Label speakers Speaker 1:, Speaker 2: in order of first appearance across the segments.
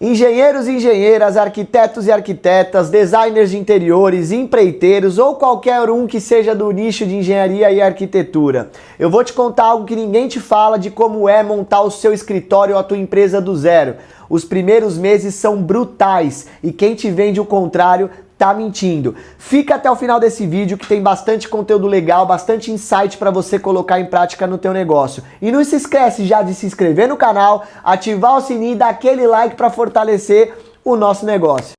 Speaker 1: Engenheiros e engenheiras, arquitetos e arquitetas, designers de interiores, empreiteiros ou qualquer um que seja do nicho de engenharia e arquitetura. Eu vou te contar algo que ninguém te fala de como é montar o seu escritório ou a tua empresa do zero. Os primeiros meses são brutais e quem te vende o contrário tá mentindo. Fica até o final desse vídeo que tem bastante conteúdo legal, bastante insight para você colocar em prática no teu negócio. E não se esquece já de se inscrever no canal, ativar o sininho e dar aquele like para fortalecer o nosso negócio.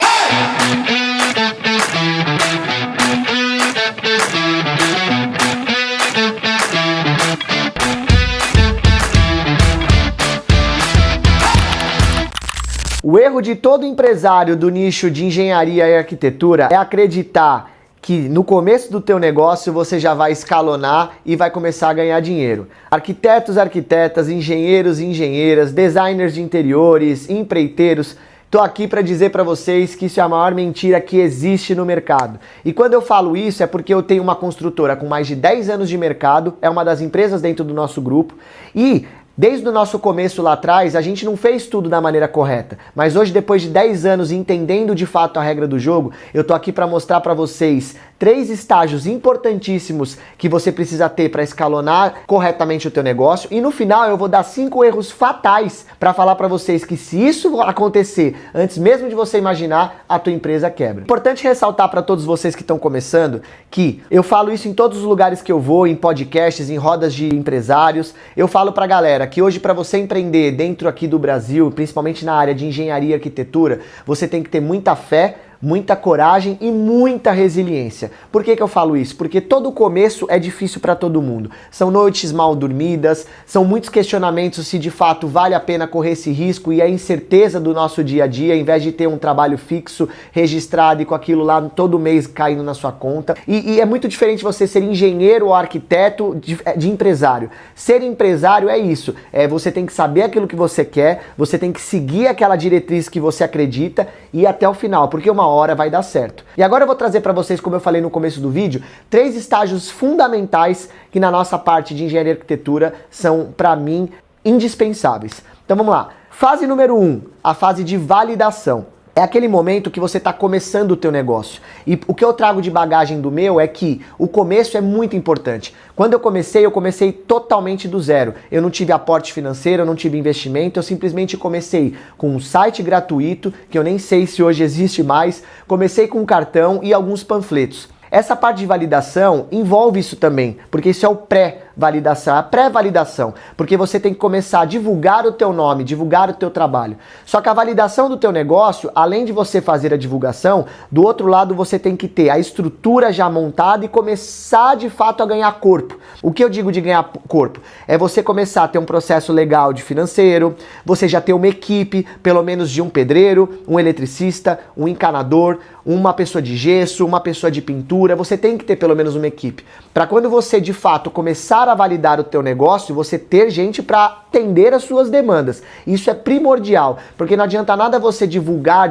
Speaker 1: O erro de todo empresário do nicho de engenharia e arquitetura é acreditar que no começo do teu negócio você já vai escalonar e vai começar a ganhar dinheiro. Arquitetos, arquitetas, engenheiros e engenheiras, designers de interiores, empreiteiros, tô aqui para dizer para vocês que isso é a maior mentira que existe no mercado. E quando eu falo isso é porque eu tenho uma construtora com mais de 10 anos de mercado, é uma das empresas dentro do nosso grupo e desde o nosso começo lá atrás, a gente não fez tudo da maneira correta, mas hoje, depois de 10 anos entendendo de fato a regra do jogo, eu tô aqui para mostrar para vocês 3 estágios importantíssimos que você precisa ter para escalonar corretamente o teu negócio e no final eu vou dar 5 erros fatais para falar para vocês que se isso acontecer antes mesmo de você imaginar, a tua empresa quebra. Importante ressaltar para todos vocês que estão começando que eu falo isso em todos os lugares que eu vou, em podcasts, em rodas de empresários, eu falo pra galera que hoje para você empreender dentro aqui do Brasil, principalmente na área de engenharia e arquitetura, você tem que ter muita fé, muita coragem e muita resiliência. Por que eu falo isso? Porque todo começo é difícil para todo mundo. São noites mal dormidas, são muitos questionamentos se de fato vale a pena correr esse risco e a incerteza do nosso dia a dia, ao invés de ter um trabalho fixo, registrado e com aquilo lá todo mês caindo na sua conta. E é muito diferente você ser engenheiro ou arquiteto de empresário. Ser empresário é isso, você tem que saber aquilo que você quer, você tem que seguir aquela diretriz que você acredita e ir até o final, porque uma hora vai dar certo. E agora eu vou trazer para vocês, como eu falei no começo do vídeo, 3 estágios fundamentais que na nossa parte de engenharia e arquitetura são, para mim, indispensáveis. Então vamos lá. Fase número 1, a fase de validação. É aquele momento que você está começando o teu negócio. E o que eu trago de bagagem do meu é que o começo é muito importante. Quando eu comecei totalmente do zero. Eu não tive aporte financeiro, eu não tive investimento, eu simplesmente comecei com um site gratuito, que eu nem sei se hoje existe mais, comecei com um cartão e alguns panfletos. Essa parte de validação envolve isso também, porque isso é o pré-validação, a pré-validação, porque você tem que começar a divulgar o teu nome, divulgar o teu trabalho. Só que a validação do teu negócio, além de você fazer a divulgação, do outro lado você tem que ter a estrutura já montada e começar de fato a ganhar corpo. O que eu digo de ganhar corpo? É você começar a ter um processo legal de financeiro, você já ter uma equipe, pelo menos de um pedreiro, um eletricista, um encanador, uma pessoa de gesso, uma pessoa de pintura, você tem que ter pelo menos uma equipe. Para quando você de fato começar a validar o teu negócio, você ter gente para atender as suas demandas. Isso é primordial, porque não adianta nada você divulgar,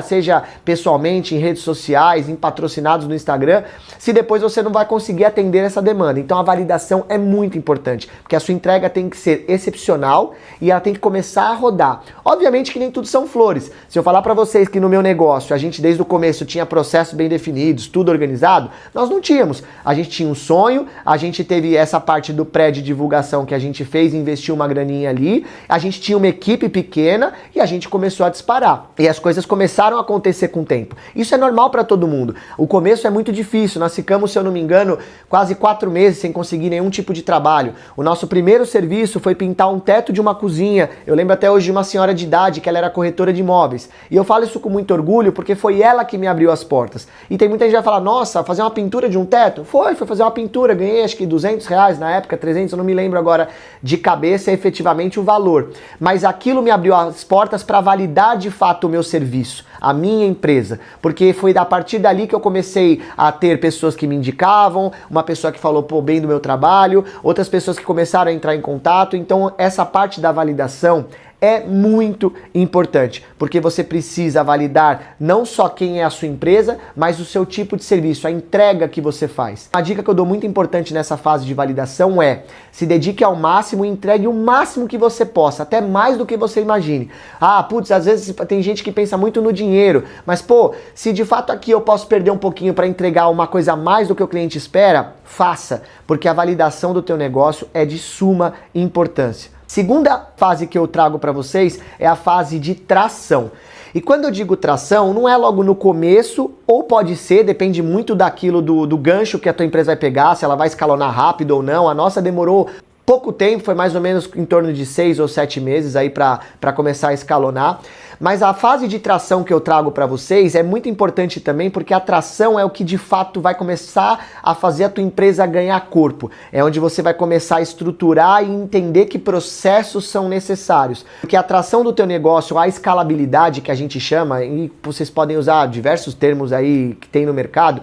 Speaker 1: seja pessoalmente, em redes sociais, em patrocinados no Instagram, se depois você não vai conseguir atender essa demanda. Então a validação é muito importante, porque a sua entrega tem que ser excepcional e ela tem que começar a rodar. Obviamente que nem tudo são flores. Se eu falar para vocês que no meu negócio a gente desde o começo tinha processos bem definidos, tudo organizado, nós não tínhamos. A gente tinha um sonho, a gente teve essa parte do pré-de-divulgação que a gente fez, investiu uma graninha ali, a gente tinha uma equipe pequena e a gente começou a disparar. E as coisas começaram a acontecer com o tempo. Isso é normal para todo mundo. O começo é muito difícil, nós ficamos, se eu não me engano, quase 4 meses sem conseguir nenhum tipo de trabalho. O nosso primeiro serviço foi pintar um teto de uma cozinha. Eu lembro até hoje de uma senhora de idade que ela era corretora de imóveis. E eu falo isso com muito orgulho porque foi ela que me abriu as portas. E tem muita gente que vai falar, nossa, fazer uma pintura de um teto? Foi fazer uma pintura, ganhei acho que R$200 na época, 300, eu não me lembro agora de cabeça efetivamente o valor. Mas aquilo me abriu as portas para validar de fato o meu serviço, a minha empresa. Porque foi a partir dali que eu comecei a ter pessoas que me indicavam, uma pessoa que falou, pô, bem do meu trabalho, outras pessoas que começaram a entrar em contato. Então essa parte da validação é muito importante, porque você precisa validar não só quem é a sua empresa, mas o seu tipo de serviço, a entrega que você faz. Uma dica que eu dou muito importante nessa fase de validação é: se dedique ao máximo e entregue o máximo que você possa, até mais do que você imagine. Ah, putz, às vezes tem gente que pensa muito no dinheiro, mas pô, se de fato aqui eu posso perder um pouquinho para entregar uma coisa a mais do que o cliente espera, faça, porque a validação do teu negócio é de suma importância. Segunda fase que eu trago para vocês é a fase de tração. E quando eu digo tração, não é logo no começo, ou pode ser, depende muito daquilo do gancho que a tua empresa vai pegar, se ela vai escalonar rápido ou não. A nossa demorou pouco tempo, foi mais ou menos em torno de 6 ou 7 meses aí para começar a escalonar. Mas a fase de tração que eu trago para vocês é muito importante também, porque a tração é o que de fato vai começar a fazer a tua empresa ganhar corpo. É onde você vai começar a estruturar e entender que processos são necessários. Porque a tração do teu negócio, a escalabilidade que a gente chama, e vocês podem usar diversos termos aí que tem no mercado,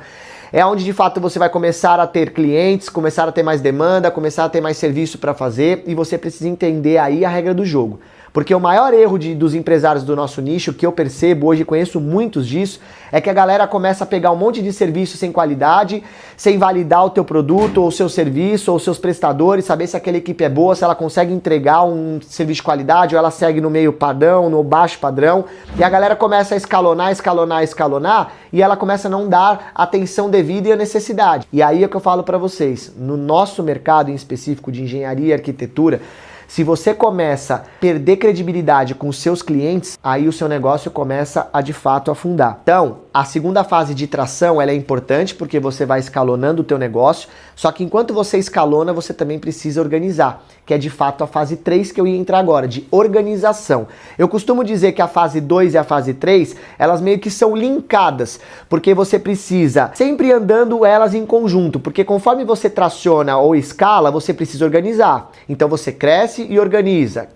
Speaker 1: é onde de fato você vai começar a ter clientes, começar a ter mais demanda, começar a ter mais serviço para fazer, e você precisa entender aí a regra do jogo. Porque o maior erro dos empresários do nosso nicho, que eu percebo hoje, conheço muitos disso, é que a galera começa a pegar um monte de serviço sem qualidade, sem validar o teu produto, ou o seu serviço, ou os seus prestadores, saber se aquela equipe é boa, se ela consegue entregar um serviço de qualidade, ou ela segue no meio padrão, no baixo padrão, e a galera começa a escalonar, e ela começa a não dar atenção devida e a necessidade. E aí é o que eu falo para vocês, no nosso mercado em específico de engenharia e arquitetura, se você começa a perder credibilidade com os seus clientes, aí o seu negócio começa a de fato afundar. Então, a segunda fase de tração, ela é importante porque você vai escalonando o teu negócio, só que enquanto você escalona, você também precisa organizar, que é de fato a fase 3 que eu ia entrar agora, de organização. Eu costumo dizer que a fase 2 e a fase 3, elas meio que são linkadas, porque você precisa sempre andando elas em conjunto, porque conforme você traciona ou escala, você precisa organizar. Então você cresce e organiza,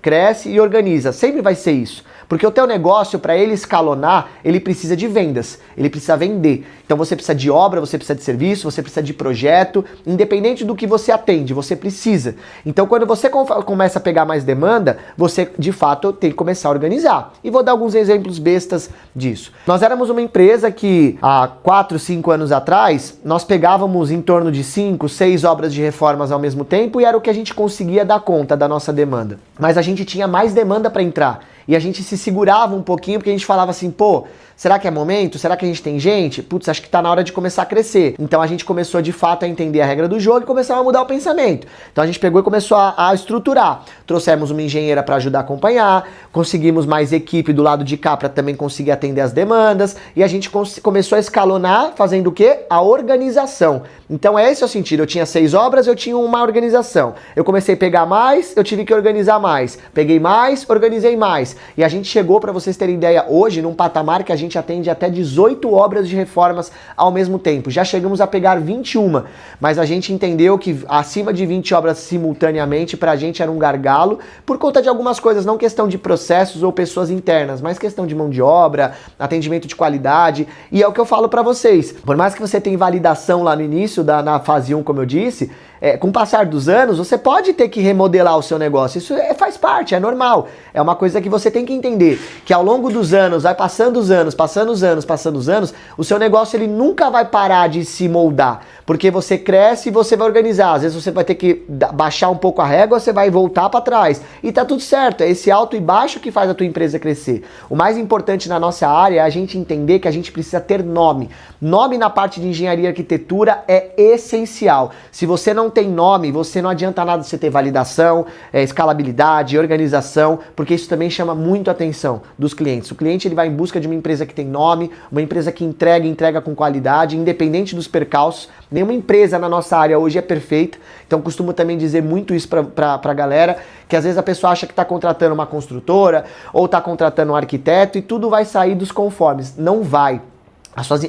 Speaker 1: sempre vai ser isso. Porque o teu negócio, para ele escalonar, ele precisa de vendas, ele precisa vender. Então você precisa de obra, você precisa de serviço, você precisa de projeto, independente do que você atende, você precisa. Então quando você começa a pegar mais demanda, você de fato tem que começar a organizar. E vou dar alguns exemplos bestas disso. Nós éramos uma empresa que há 4, 5 anos atrás, nós pegávamos em torno de 5, 6 obras de reformas ao mesmo tempo e era o que a gente conseguia dar conta da nossa demanda. Mas a gente tinha mais demanda para entrar. E a gente se segurava um pouquinho porque a gente falava assim, pô, será que é momento? Será que a gente tem gente? Putz, acho que tá na hora de começar a crescer. Então a gente começou de fato a entender a regra do jogo e começou a mudar o pensamento. Então a gente pegou e começou a estruturar. Trouxemos uma engenheira para ajudar a acompanhar, conseguimos mais equipe do lado de cá para também conseguir atender as demandas e a gente começou a escalonar fazendo o quê? A organização. Então esse é o sentido. Eu tinha 6 obras, eu tinha uma organização. Eu comecei a pegar mais, eu tive que organizar mais. Peguei mais, organizei mais. E a gente chegou, para vocês terem ideia, hoje num patamar que a gente atende até 18 obras de reformas ao mesmo tempo. Já chegamos a pegar 21, mas a gente entendeu que acima de 20 obras simultaneamente pra gente era um gargalo por conta de algumas coisas, não questão de processos ou pessoas internas, mas questão de mão de obra, atendimento de qualidade. E é o que eu falo pra vocês. Por mais que você tenha validação lá no início, na fase 1, como eu disse, com o passar dos anos, você pode ter que remodelar o seu negócio. Isso faz parte, é normal. É uma coisa que você tem que entender, que ao longo dos anos, vai passando os anos, o seu negócio ele nunca vai parar de se moldar, porque você cresce e você vai organizar. Às vezes você vai ter que baixar um pouco a régua, você vai voltar para trás. E tá tudo certo, é esse alto e baixo que faz a tua empresa crescer. O mais importante na nossa área é a gente entender que a gente precisa ter nome. Nome na parte de engenharia e arquitetura é essencial. Se você não tem nome, você não adianta nada você ter validação, escalabilidade, organização, porque isso também chama muito a atenção dos clientes. O cliente ele vai em busca de uma empresa que tem nome, uma empresa que entrega com qualidade, independente dos percalços. Nenhuma empresa na nossa área hoje é perfeita, então costumo também dizer muito isso pra galera, que às vezes a pessoa acha que está contratando uma construtora ou está contratando um arquiteto e tudo vai sair dos conformes. Não vai.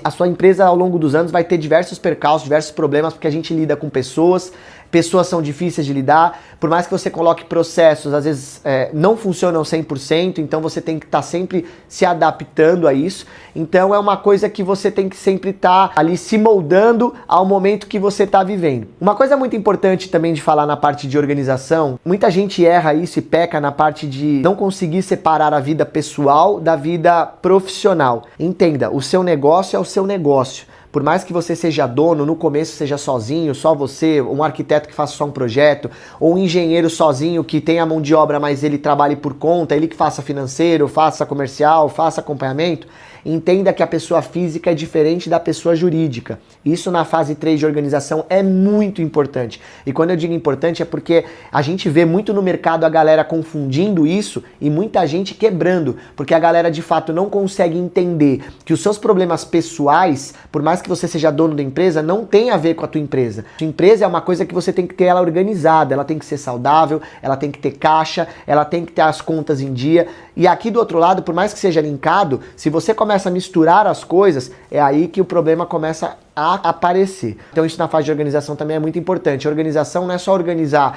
Speaker 1: A sua empresa ao longo dos anos vai ter diversos percalços, diversos problemas, porque a gente lida com pessoas, pessoas são difíceis de lidar, por mais que você coloque processos, às vezes não funcionam 100%, então você tem que estar sempre se adaptando a isso. Então é uma coisa que você tem que sempre estar ali se moldando ao momento que você está vivendo. Uma coisa muito importante também de falar na parte de organização, muita gente erra isso e peca na parte de não conseguir separar a vida pessoal da vida profissional. Entenda, o seu negócio é o seu negócio. Por mais que você seja dono, no começo seja sozinho, só você, um arquiteto que faça só um projeto, ou um engenheiro sozinho que tenha mão de obra, mas ele trabalhe por conta, ele que faça financeiro, faça comercial, faça acompanhamento, entenda que a pessoa física é diferente da pessoa jurídica. Isso na fase 3 de organização é muito importante. E quando eu digo importante é porque a gente vê muito no mercado a galera confundindo isso e muita gente quebrando, porque a galera de fato não consegue entender que os seus problemas pessoais, por mais que você seja dono da empresa, não tem a ver com a tua empresa. A tua empresa é uma coisa que você tem que ter ela organizada, ela tem que ser saudável, ela tem que ter caixa, ela tem que ter as contas em dia. E aqui do outro lado, por mais que seja linkado, se você começa a misturar as coisas, é aí que o problema começa a aparecer. Então isso na fase de organização também é muito importante. A organização não é só organizar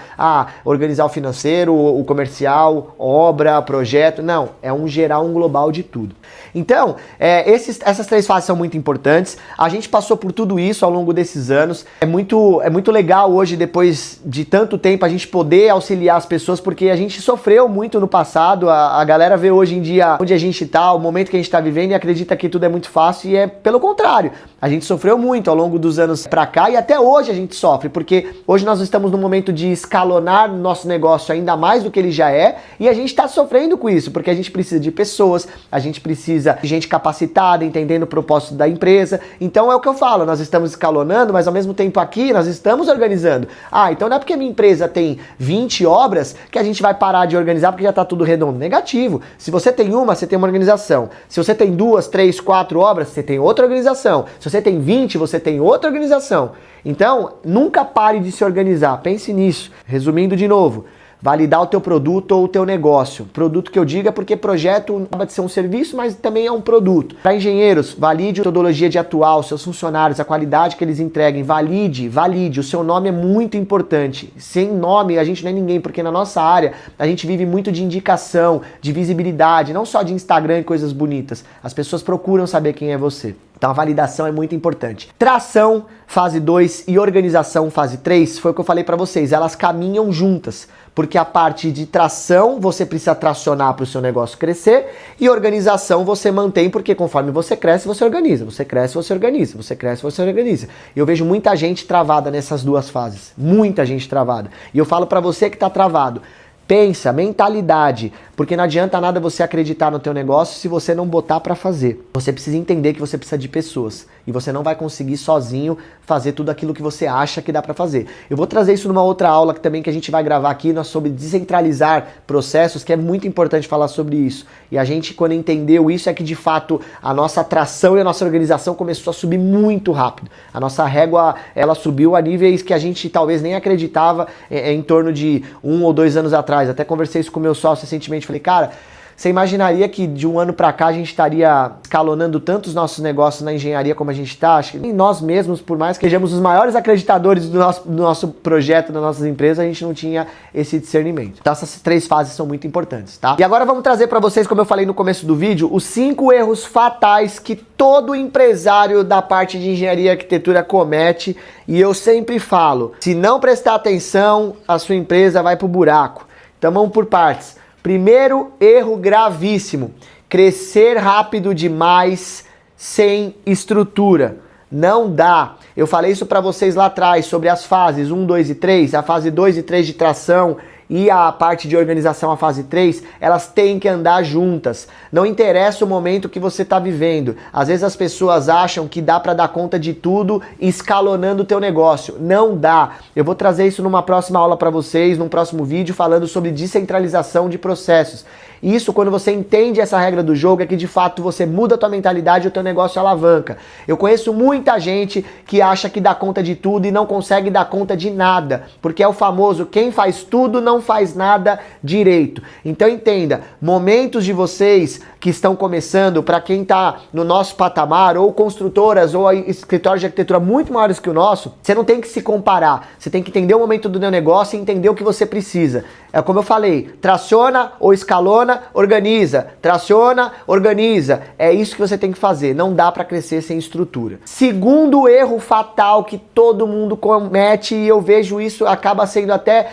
Speaker 1: o financeiro, o comercial, obra, projeto, não. É um geral, um global de tudo. Então, essas 3 fases são muito importantes. A gente passou por tudo isso ao longo desses anos. É muito legal hoje, depois de tanto tempo, a gente poder auxiliar as pessoas, porque a gente sofreu muito no passado. A galera vê hoje em dia onde a gente está, o momento que a gente está vivendo e acredita que tudo é muito fácil, e é pelo contrário. A gente sofreu muito ao longo dos anos pra cá e até hoje a gente sofre, porque hoje nós estamos num momento de escalonar nosso negócio ainda mais do que ele já é, e a gente tá sofrendo com isso, porque a gente precisa de pessoas, a gente precisa de gente capacitada, entendendo o propósito da empresa. Então é o que eu falo, nós estamos escalonando, mas ao mesmo tempo aqui nós estamos organizando. Então não é porque minha empresa tem 20 obras que a gente vai parar de organizar porque já tá tudo redondo. Negativo. Se você tem uma, você tem uma organização. Se você tem 2, 3, 4 obras, você tem outra organização. Se você tem 20, você tem outra organização. Então, nunca pare de se organizar. Pense nisso. Resumindo de novo, validar o teu produto ou o teu negócio. Produto que eu digo é porque projeto acaba de ser um serviço, mas também é um produto. Para engenheiros, valide a metodologia de atuar, os seus funcionários, a qualidade que eles entreguem. Valide. O seu nome é muito importante. Sem nome, a gente não é ninguém, porque na nossa área, a gente vive muito de indicação, de visibilidade, não só de Instagram e coisas bonitas. As pessoas procuram saber quem é você. Então a validação é muito importante. Tração, fase 2 e organização, fase 3, foi o que eu falei para vocês, elas caminham juntas, porque a parte de tração você precisa tracionar para o seu negócio crescer e organização você mantém, porque conforme você cresce, você organiza, você cresce, você organiza, você cresce, você organiza. Eu vejo muita gente travada nessas 2 fases, muita gente travada. E eu falo para você que está travado, pensa, mentalidade, porque não adianta nada você acreditar no teu negócio se você não botar para fazer. Você precisa entender que você precisa de pessoas e você não vai conseguir sozinho fazer tudo aquilo que você acha que dá para fazer. Eu vou trazer isso numa outra aula que também que a gente vai gravar aqui, sobre descentralizar processos, que é muito importante falar sobre isso. E a gente, quando entendeu isso, é que de fato a nossa atração e a nossa organização começou a subir muito rápido. A nossa régua, ela subiu a níveis que a gente talvez nem acreditava em torno de 1 ou 2 anos atrás. Até conversei isso com o meu sócio recentemente, falei, cara, você imaginaria que de um ano para cá a gente estaria escalonando tanto os nossos negócios na engenharia como a gente está? Acho que nós mesmos, por mais que sejamos os maiores acreditadores do nosso projeto, das nossas empresas, a gente não tinha esse discernimento. Então essas 3 fases são muito importantes, tá? E agora vamos trazer para vocês, como eu falei no começo do vídeo, os 5 erros fatais que todo empresário da parte de engenharia e arquitetura comete. E eu sempre falo, se não prestar atenção, a sua empresa vai pro buraco. Então vamos por partes. Primeiro erro gravíssimo, crescer rápido demais sem estrutura. Não dá. Eu falei isso para vocês lá atrás sobre as fases 1, 2 e 3, a fase 2 e 3 de tração e a parte de organização, a fase 3, elas têm que andar juntas. Não interessa o momento que você está vivendo. Às vezes as pessoas acham que dá para dar conta de tudo escalonando o teu negócio. Não dá. Eu vou trazer isso numa próxima aula para vocês, num próximo vídeo, falando sobre descentralização de processos. E isso, quando você entende essa regra do jogo, é que de fato você muda a tua mentalidade e o teu negócio alavanca. Eu conheço muita gente que acha que dá conta de tudo e não consegue dar conta de nada, porque é o famoso quem faz tudo não faz nada direito. Então entenda, momentos de vocês que estão começando, para quem está no nosso patamar, ou construtoras, ou escritórios de arquitetura muito maiores que o nosso, você não tem que se comparar, você tem que entender o momento do teu negócio e entender o que você precisa. É como eu falei, traciona ou escalona, organiza. Traciona, organiza. É isso que você tem que fazer. Não dá para crescer sem estrutura. Segundo erro fatal que todo mundo comete, e eu vejo isso acaba sendo até,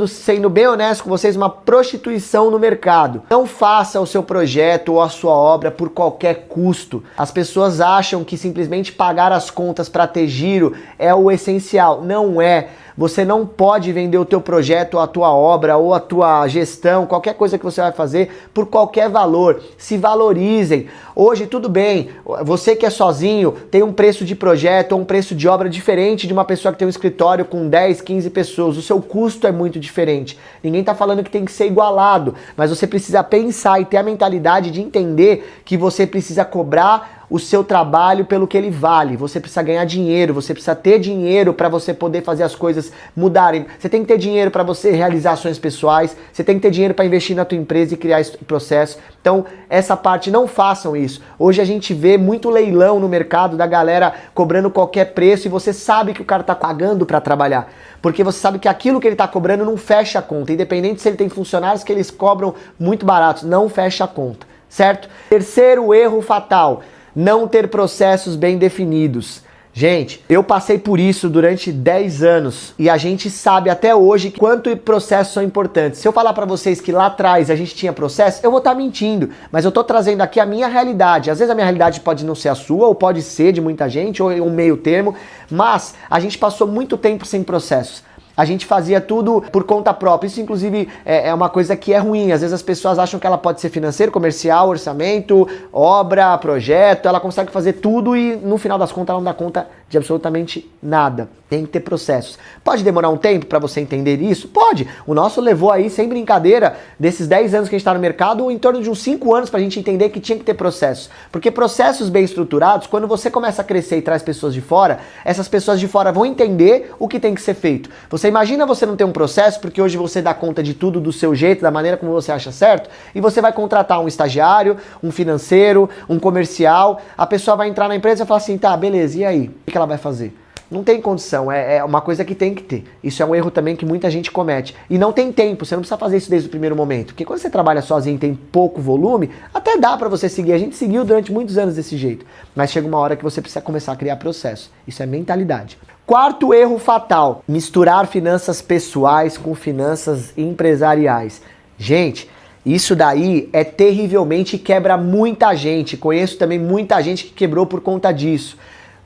Speaker 1: sendo bem honesto com vocês, uma prostituição no mercado. Não faça o seu projeto ou a sua obra por qualquer custo. As pessoas acham que simplesmente pagar as contas para ter giro é o essencial. Não é. Você não pode vender o teu projeto, a tua obra ou a tua gestão, qualquer coisa que você vai fazer, por qualquer valor. Se valorizem. Hoje, tudo bem, você que é sozinho tem um preço de projeto ou um preço de obra diferente de uma pessoa que tem um escritório com 10, 15 pessoas. O seu custo é muito diferente. Ninguém está falando que tem que ser igualado, mas você precisa pensar e ter a mentalidade de entender que você precisa cobrar o seu trabalho pelo que ele vale. Você precisa ganhar dinheiro, você precisa ter dinheiro para você poder fazer as coisas mudarem. Você tem que ter dinheiro para você realizar ações pessoais, você tem que ter dinheiro para investir na tua empresa e criar esse processo. Então, essa parte, não façam isso. Hoje a gente vê muito leilão no mercado da galera cobrando qualquer preço e você sabe que o cara tá pagando para trabalhar. Porque você sabe que aquilo que ele tá cobrando não fecha a conta. Independente se ele tem funcionários que eles cobram muito baratos, não fecha a conta, certo? Terceiro erro fatal: não ter processos bem definidos. Gente, eu passei por isso durante 10 anos e a gente sabe até hoje quanto processos são importantes. Se eu falar pra vocês que lá atrás a gente tinha processo, eu vou estar mentindo, mas eu tô trazendo aqui a minha realidade. Às vezes a minha realidade pode não ser a sua, ou pode ser de muita gente, ou um meio termo, mas a gente passou muito tempo sem processos. A gente fazia tudo por conta própria. Isso, inclusive, é uma coisa que é ruim. Às vezes as pessoas acham que ela pode ser financeiro, comercial, orçamento, obra, projeto. Ela consegue fazer tudo e, no final das contas, ela não dá conta de absolutamente nada. Tem que ter processos. Pode demorar um tempo para você entender isso? Pode. O nosso levou aí, sem brincadeira, desses 10 anos que a gente está no mercado, em torno de uns 5 anos para a gente entender que tinha que ter processos. Porque processos bem estruturados, quando você começa a crescer e traz pessoas de fora, essas pessoas de fora vão entender o que tem que ser feito. Você imagina você não ter um processo, porque hoje você dá conta de tudo do seu jeito, da maneira como você acha certo, e você vai contratar um estagiário, um financeiro, um comercial, a pessoa vai entrar na empresa e falar assim, tá, beleza, e aí? O que ela vai fazer? Não tem condição, é uma coisa que tem que ter. Isso é um erro também que muita gente comete. E não tem tempo, você não precisa fazer isso desde o primeiro momento. Porque quando você trabalha sozinho e tem pouco volume, até dá pra você seguir. A gente seguiu durante muitos anos desse jeito. Mas chega uma hora que você precisa começar a criar processo. Isso é mentalidade. Quarto erro fatal: misturar finanças pessoais com finanças empresariais. Gente, isso daí é terrivelmente, quebra muita gente. Conheço também muita gente que quebrou por conta disso.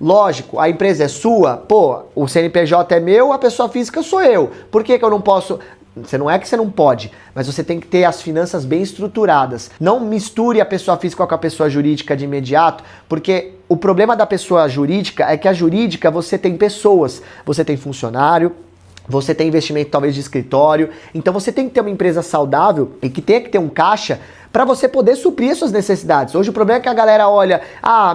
Speaker 1: Lógico, a empresa é sua, pô, o CNPJ é meu, a pessoa física sou eu. Por que eu não posso? Não é que você não pode, mas você tem que ter as finanças bem estruturadas. Não misture a pessoa física com a pessoa jurídica de imediato, porque o problema da pessoa jurídica é que a jurídica você tem pessoas, você tem funcionário, você tem investimento talvez de escritório, então você tem que ter uma empresa saudável e que tenha que ter um caixa para você poder suprir as suas necessidades. Hoje o problema é que a galera olha,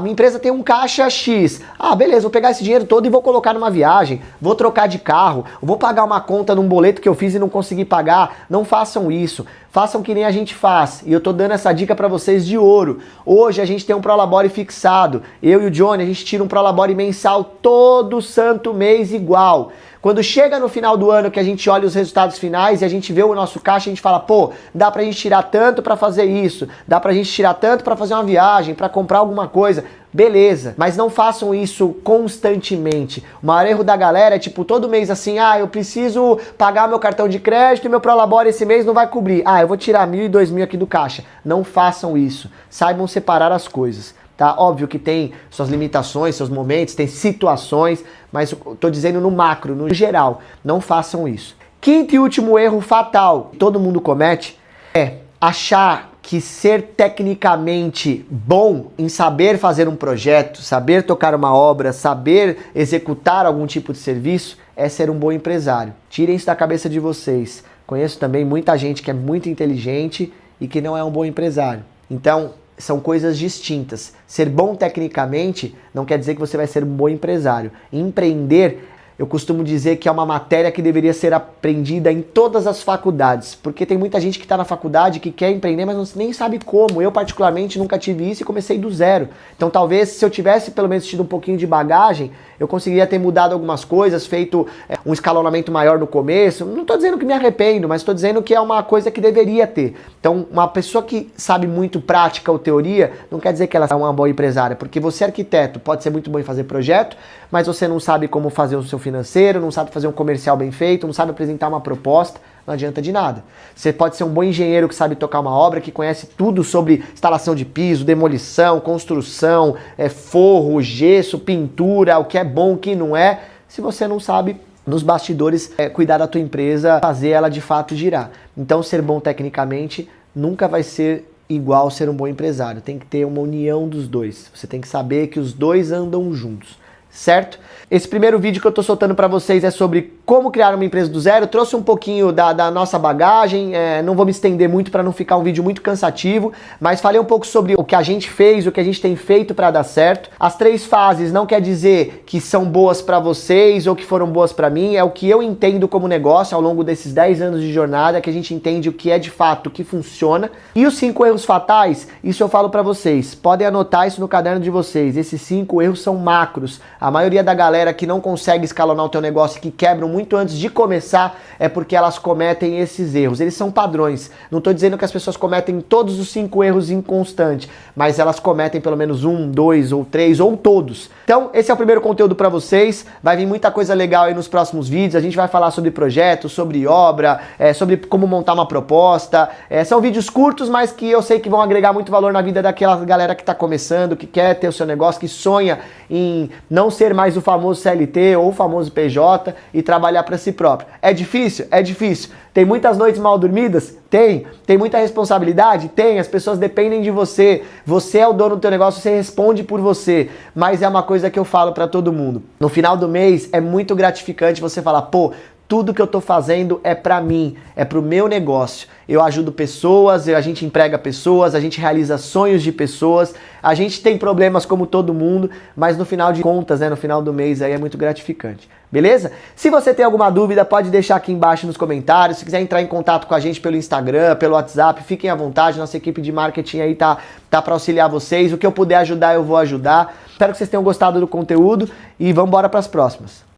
Speaker 1: minha empresa tem um caixa X, beleza, vou pegar esse dinheiro todo e vou colocar numa viagem, vou trocar de carro, vou pagar uma conta num boleto que eu fiz e não consegui pagar. Não façam isso, façam que nem a gente faz, e eu tô dando essa dica para vocês de ouro. Hoje a gente tem um Prolabore fixado, eu e o Johnny, a gente tira um Prolabore mensal todo santo mês igual. Quando chega no final do ano que a gente olha os resultados finais e a gente vê o nosso caixa, a gente fala, pô, dá pra gente tirar tanto pra fazer isso, dá pra gente tirar tanto pra fazer uma viagem, pra comprar alguma coisa. Beleza, mas não façam isso constantemente. O maior erro da galera é tipo, todo mês assim, eu preciso pagar meu cartão de crédito e meu Prolabore esse mês não vai cobrir. Eu vou tirar 1.000 e 2.000 aqui do caixa. Não façam isso. Saibam separar as coisas. Tá? Óbvio que tem suas limitações, seus momentos, tem situações, mas eu tô dizendo no macro, no geral, não façam isso. Quinto e último erro fatal que todo mundo comete é achar que ser tecnicamente bom em saber fazer um projeto, saber tocar uma obra, saber executar algum tipo de serviço é ser um bom empresário. Tirem isso da cabeça de vocês. Conheço também muita gente que é muito inteligente e que não é um bom empresário. Então, são coisas distintas. Ser bom tecnicamente não quer dizer que você vai ser um bom empresário. Empreender, eu costumo dizer que é uma matéria que deveria ser aprendida em todas as faculdades, porque tem muita gente que está na faculdade que quer empreender, mas nem sabe como. Eu, particularmente, nunca tive isso e comecei do zero. Então, talvez, se eu tivesse pelo menos tido um pouquinho de bagagem, eu conseguiria ter mudado algumas coisas, feito um escalonamento maior no começo. Não estou dizendo que me arrependo, mas estou dizendo que é uma coisa que deveria ter. Então, uma pessoa que sabe muito prática ou teoria, não quer dizer que ela é uma boa empresária, porque você, arquiteto, pode ser muito bom em fazer projeto, mas você não sabe como fazer o seu financeiro, não sabe fazer um comercial bem feito, não sabe apresentar uma proposta, não adianta de nada. Você pode ser um bom engenheiro que sabe tocar uma obra, que conhece tudo sobre instalação de piso, demolição, construção, forro, gesso, pintura, o que é bom, o que não é, se você não sabe nos bastidores cuidar da tua empresa, fazer ela de fato girar. Então, ser bom tecnicamente nunca vai ser igual ser um bom empresário. Tem que ter uma união dos dois. Você tem que saber que os dois andam juntos. Certo? Esse primeiro vídeo que eu tô soltando para vocês é sobre como criar uma empresa do zero. Eu trouxe um pouquinho da nossa bagagem, não vou me estender muito para não ficar um vídeo muito cansativo, mas falei um pouco sobre o que a gente fez, o que a gente tem feito para dar certo. As 3 fases não quer dizer que são boas para vocês ou que foram boas para mim, é o que eu entendo como negócio ao longo desses 10 anos de jornada, que a gente entende o que é de fato, o que funciona. E os 5 erros fatais, isso eu falo para vocês, podem anotar isso no caderno de vocês. Esses 5 erros são macros. A maioria da galera que não consegue escalonar o teu negócio, que quebram muito antes de começar, é porque elas cometem esses erros. Eles são padrões. Não estou dizendo que as pessoas cometem todos os 5 erros inconstantes, mas elas cometem pelo menos 1, 2 ou 3 ou todos. Então, esse é o primeiro conteúdo para vocês. Vai vir muita coisa legal aí nos próximos vídeos. A gente vai falar sobre projetos, sobre obra, sobre como montar uma proposta. São vídeos curtos, mas que eu sei que vão agregar muito valor na vida daquela galera que está começando, que quer ter o seu negócio, que sonha em não ser mais o famoso CLT ou o famoso PJ e trabalhar para si próprio. É difícil? É difícil. Tem muitas noites mal dormidas? Tem. Tem muita responsabilidade? Tem. As pessoas dependem de você. Você é o dono do teu negócio, você responde por você. Mas é uma coisa que eu falo para todo mundo. No final do mês é muito gratificante você falar, pô, tudo que eu tô fazendo é para mim, é pro meu negócio. Eu ajudo pessoas, a gente emprega pessoas, a gente realiza sonhos de pessoas, a gente tem problemas como todo mundo, mas no final de contas, no final do mês aí é muito gratificante. Beleza? Se você tem alguma dúvida, pode deixar aqui embaixo nos comentários. Se quiser entrar em contato com a gente pelo Instagram, pelo WhatsApp, fiquem à vontade. Nossa equipe de marketing aí tá para auxiliar vocês. O que eu puder ajudar, eu vou ajudar. Espero que vocês tenham gostado do conteúdo e vamos embora para as próximas.